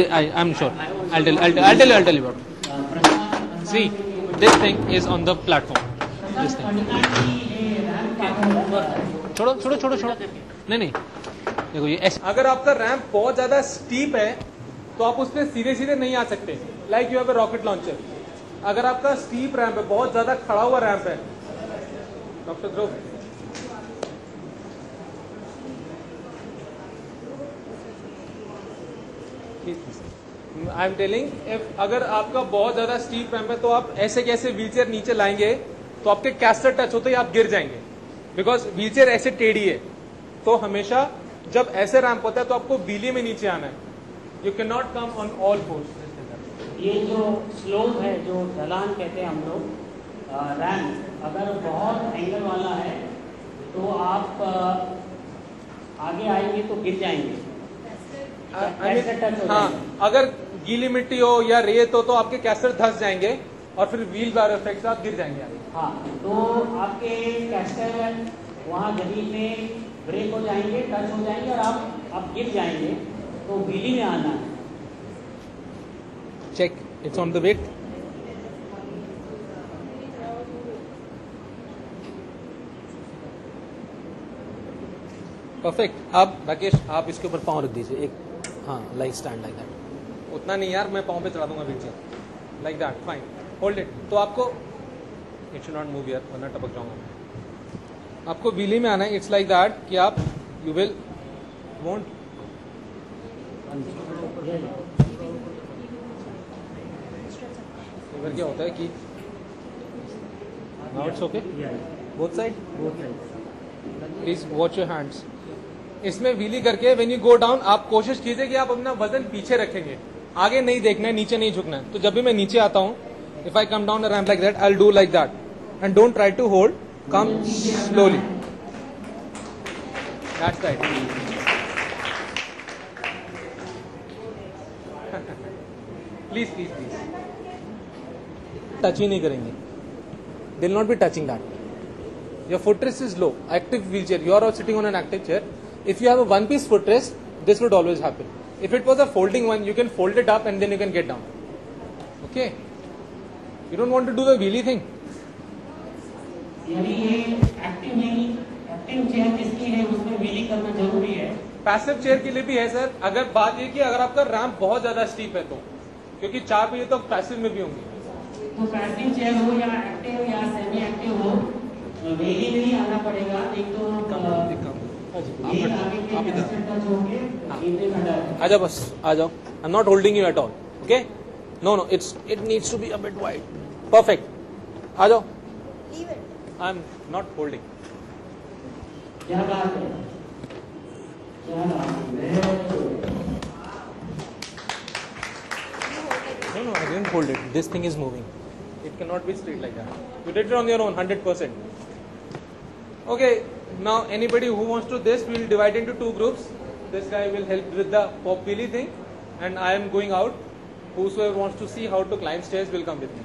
I'm sure. I'll tell you about it. See, this thing is on the platform. This thing. छोड़ो. नहीं. देखो ये ऐसे. अगर आपका रैंप बहुत ज्यादा स्टीप है तो आप उस पर सीधे नहीं आ सकते. Like you have a rocket launcher. अगर आपका स्टीप रैंप है, बहुत ज्यादा खड़ा हुआ रैंप है, doctor Dhruv, I am telling, अगर आपका बहुत ज्यादा स्टीप रैंप है तो आप ऐसे कैसे व्हीलचेयर नीचे लाएंगे तो आपके कैस्टर टच होते ही आप गिर जाएंगे, बिकॉज व्हीलचेयर ऐसे टेढ़ी है. तो हमेशा जब ऐसे रैंप होता है तो आपको व्हीली में नीचे आना है. You can not come on all force. ये जो स्लोप है, जो ढलान कहते हैं हम लोग, रैंप अगर बहुत एंगल वाला है तो आप आगे आएंगे तो गिर जाएंगे. हाँ, अगर गीली मिट्टी हो या रेत हो तो आपके कैस्टर धंस जाएंगे और फिर व्हील बार इफेक्ट से आप गिर जाएंगे आगे. हाँ, तो आपके कैस्टर वहाँ जमीन में ब्रेक हो जाएंगे, टच हो जाएंगे और आप गिर जाएंगे. तो व्हीली में आना है. Check, it's on the weight. Perfect. अब राकेश आप इसके ऊपर पाँव रख दीजिए एक. हाँ, लाइक स्टैंड लाइक दैट. उतना नहीं यार, मैं पाँव पे चढ़ा दूंगा wheelchair. Like that, fine. Hold it. तो आपको इट शुड नॉट मूव यार, वरना टपक जाऊंगा. आपको व्हीली में आना है. इट्स लाइक दैट कि आप यू विल वोंट. इधर क्या होता है कि now it's okay. Both side. Please watch your hands. इसमें व्हीली करके व्हेन यू गो डाउन आप कोशिश कीजिए कि आप अपना वजन पीछे रखेंगे, आगे नहीं देखना है, नीचे नहीं झुकना है. तो जब भी मैं नीचे आता हूँ, if I come down a ramp like that, I will do like that and don't try to hold. Come slowly. That's right. Please please please. Touch ही नहीं करेंगे. They will not be touching that. Your footrest is low. Active wheelchair. You are sitting on an active chair. If you have a one-piece footrest, this would always happen. If it was a folding one, you can fold it up and then you can get down. Okay? You don't want to do the wheelie thing. यानी ये active नहीं, active chair जिसकी है उसमें wheelie करना जरूरी है. Passive chair के लिए भी है सर. अगर बात ये कि अगर आपका रैंप बहुत ज्यादा स्टीप है तो, क्योंकि 4 पहिए तो पैसिव में भी होंगे. तो पैसिव चेयर हो या एक्टिव या सेमी एक्टिव हो, व्हीली में ही आना पड़ेगा. एक तो आ जाओ, बस आ जाओ. I am not holding you at all. Okay? No it needs to be a bit wide. Perfect. आ जाओ. I am not holding. क्या बात है. No, I didn't hold it. This thing is moving. It cannot be straight like that. You did it on your own, 100%. Okay, now anybody who wants to this, we will divide into 2 groups. This guy will help with the pop wheelie thing, and I am going out. Whosoever wants to see how to climb stairs will come with me.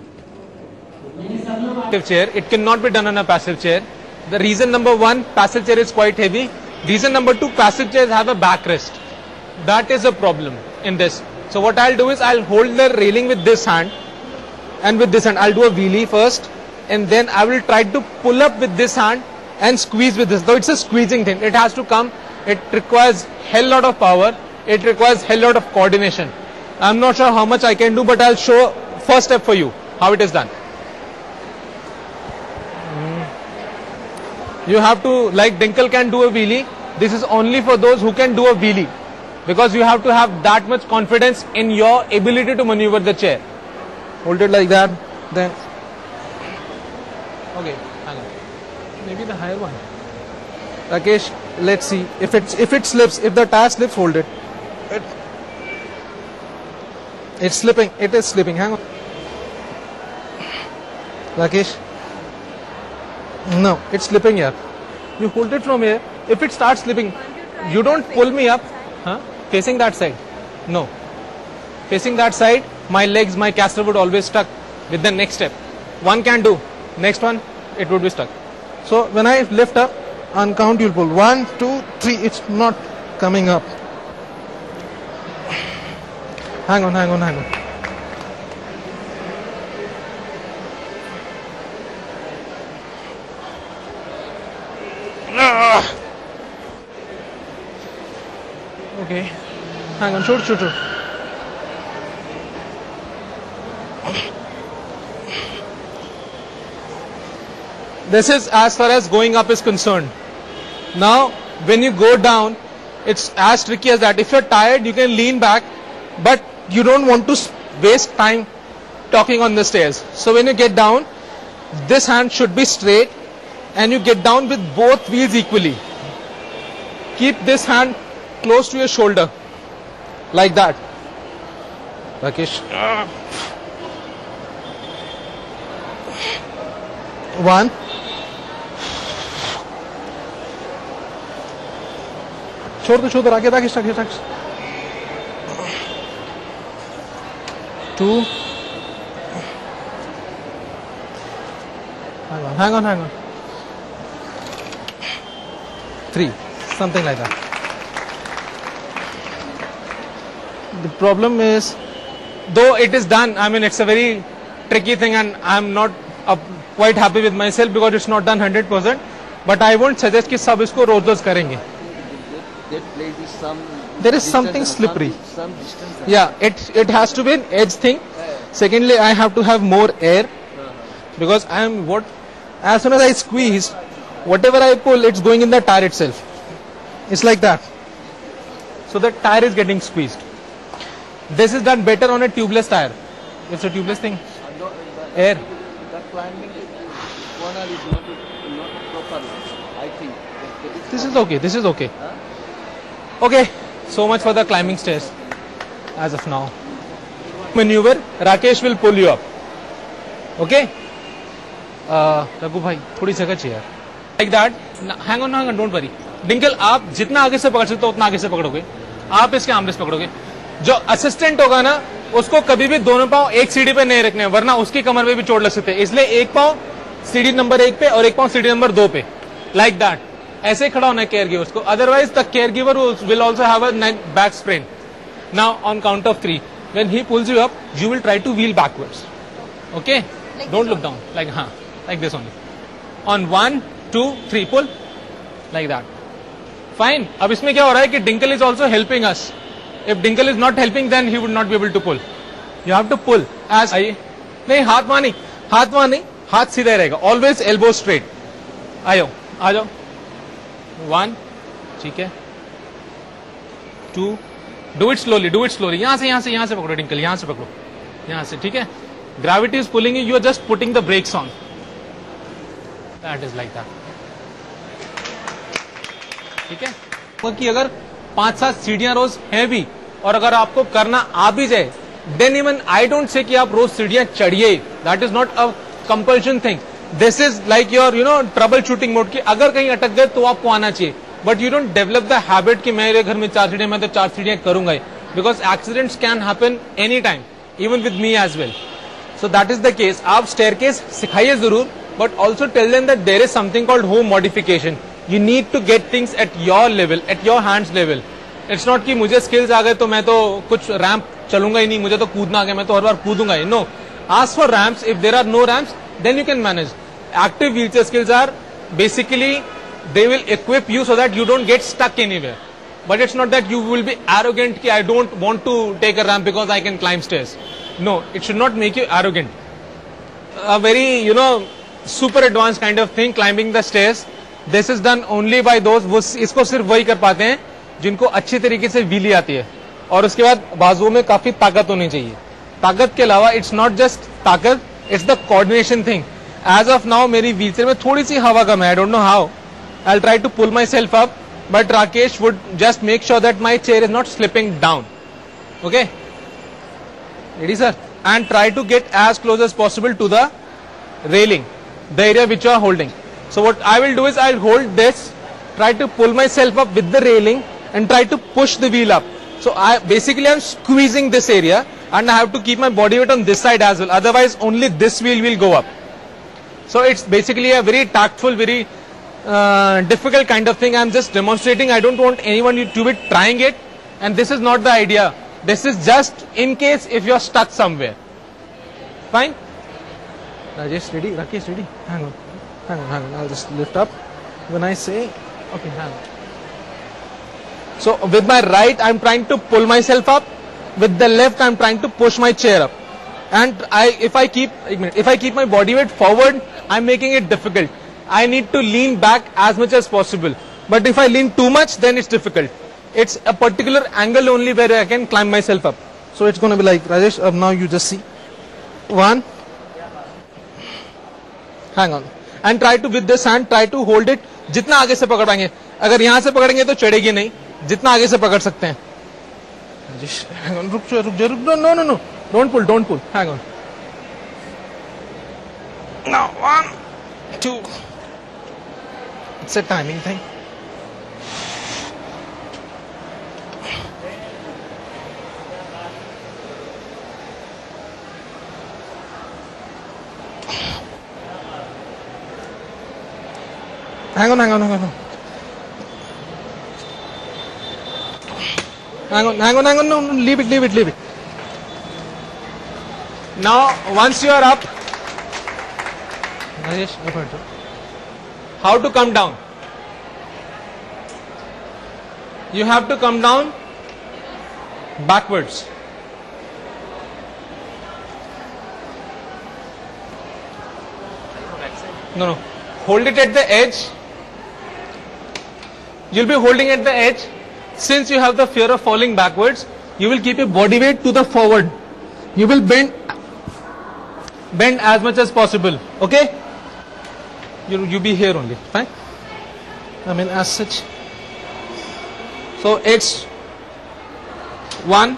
Active chair. It cannot be done on a passive chair. The reason number 1, passive chair is quite heavy. Reason number 2, passive chairs have a backrest. That is a problem in this. So what I'll do is I'll hold the railing with this hand, and with this hand I'll do a wheelie first, and then I will try to pull up with this hand and squeeze with this. Though it's a squeezing thing, it has to come. It requires hell lot of power. It requires hell lot of coordination. I'm not sure how much I can do, but I'll show first step for you how it is done. You have to, like Dinkle can do a wheelie. This is only for those who can do a wheelie, because you have to have that much confidence in your ability to maneuver the chair. Hold it like that. Then okay, hang on. Maybe the higher one. Rakesh, let's see if it slips. If the tire slips, hold it. It's slipping. It is slipping. Hang on, Rakesh. No, it's slipping here. You hold it from here. If it starts slipping, you don't pull me up. Huh? Facing that side. No. Facing that side, my legs, my caster would always stuck with the next step. One can do. Next one, it would be stuck. So when I lift up, on count you'll pull. 1, 2, 3. It's not coming up. Hang on. Okay. Hang on. Shoot. This is as far as going up is concerned. Now, when you go down, it's as tricky as that. If you're tired, you can lean back, but you don't want to waste time talking on the stairs. So when you get down, this hand should be straight, and you get down with both wheels equally. Keep this hand close to your shoulder, like that. Rakesh. 1. Shoulder, Rakesh. 2. Hang on. 3. Something like that. The problem is, though it is done, I mean, it's a very tricky thing, and I'm not quite happy with myself because it's not done 100%. But I won't suggest कि सब इसको रोज करेंगे. There is something slippery. Yeah, it has to be an edge thing. Secondly, I have to have more air because as soon as I squeeze, whatever I pull, it's going in the tire itself. It's like that. So the tire is getting squeezed. This is done better on a tubeless tire. It's a tubeless thing. Air. That climbing corner is not proper, I think. This is okay. Okay, so much for the climbing stairs as of now. Maneuver, Rakesh will pull you up. Okay? Raghu bhai, थोड़ी जगह चाहिए. Like that. Hang on, don't worry. Dinkle, आप जितना आगे से पकड़ सकते हो उतना आगे से पकड़ोगे. आप इसके आर्मरेस्ट पकड़ोगे. जो असिस्टेंट होगा ना, उसको कभी भी दोनों पांव एक सीढ़ी पे नहीं रखने, वरना उसकी कमर में भी चोट लग सकते है. इसलिए एक पांव सीढ़ी नंबर 1 पे और एक पांव सीढ़ी नंबर 2 पे. Like that. ऐसे खड़ा होना है केयर गिवर्स को. Otherwise the care giver will also have a back sprain. Now on count of 3, when he pulls you up, you will try to wheel backwards. Okay? Like Don't look down. Like this only. On 1, 2, 3, pull. Like that. Fine. अब इसमें क्या हो रहा है कि Dinkle is also helping us. If Dinkle is not helping, then he would not be able to pull. You have to pull. As नहीं, हाथ वहां नहीं, हाथ सीधा रहेगा. Always elbow straight. आ जाओ. 1, ठीक है. 2, do it slowly. यहाँ से पकड़ो Dinkle, यहाँ से पकड़ो. यहाँ से, ठीक है. Gravity is pulling you. You are just putting the brakes on. That is like that. ठीक है. कि अगर 5-7 सीढ़ियां रोज हैं भी, और अगर आपको करना आ भी जाए, then even I don't say कि आप रोज सीढ़ियां चढ़िए. That is not a compulsion thing. This is like your trouble shooting mode कि अगर कहीं अटक गए तो आपको आना चाहिए. But you don't develop the habit कि मेरे घर में 4 सीढ़ियां, मैं तो 4 सीढ़ियां करूंगा ही. Because accidents can happen anytime, even with me as well. So that is the case. आप staircase सिखाइए जरूर, but also tell them that there is something called home modification. You need to get things at your level, at your hands level. It's not कि मुझे skills आ गए तो मैं तो कुछ ramp चलूंगा ही नहीं, मुझे तो कूदना आ गया, मैं तो हर बार कूदूंगा ही. No. Ask for ramps. If there are no ramps, then you can manage. Active wheelchair skills are basically, they will equip you so that you don't get stuck anywhere. But it's not that you will be arrogant कि I don't want to take a ramp because I can climb stairs. No, it should not make you arrogant. A very, super advanced kind of thing, climbing the stairs. This is done only by those, वो इसको सिर्फ वही कर पाते हैं जिनको अच्छी तरीके से व्हीली आती है. और उसके बाद बाजुओं में काफी ताकत होनी चाहिए. ताकत के अलावा इट्स नॉट जस्ट ताकत, it's the coordination thing. As of now मेरी व्हीलचेयर में थोड़ी सी हवा कम है. I don't know how. I try to pull myself up, but Rakesh would just make sure that my chair is not slipping down. Okay? Ready, sir? And try to get as close as possible to the railing, the area which you are holding. So what I will do is I'll hold this, try to pull myself up with the railing and try to push the wheel up. So I'm squeezing this area, and I have to keep my body weight on this side as well. Otherwise only this wheel will go up. So it's basically a very tactful, very difficult kind of thing. I'm just demonstrating. I don't want anyone to be trying it, and this is not the idea. This is just in case if you're stuck somewhere. Fine? Rajesh, ready? Rakesh, ready? Hang on. I'll just lift up. When I say, okay, hang on. So with my right, I'm trying to pull myself up. With the left, I'm trying to push my chair up. And if I keep my body weight forward, I'm making it difficult. I need to lean back as much as possible. But if I lean too much, then it's difficult. It's a particular angle only where I can climb myself up. So it's going to be like, Rajesh, now you just see. 1. Hang on. And try to, with this hand, try to hold it. जितना आगे से पकड़ पाएंगे. अगर यहाँ से पकड़ेंगे तो चढ़ेगी नहीं. जितना आगे से पकड़ सकते हैं. Rajesh, hang on. रुक जाओ. No. Don't pull. Hang on. Now, 1, 2. It's a timing thing. Hang on. Hang on. No, leave it. Now, once you are up, how to come down? You have to come down backwards. No. Hold it at the edge. You'll be holding at the edge. Since you have the fear of falling backwards, you will keep your body weight to the forward. You will bend as much as possible. Okay? You be here only. Fine? I mean as such. So it's 1,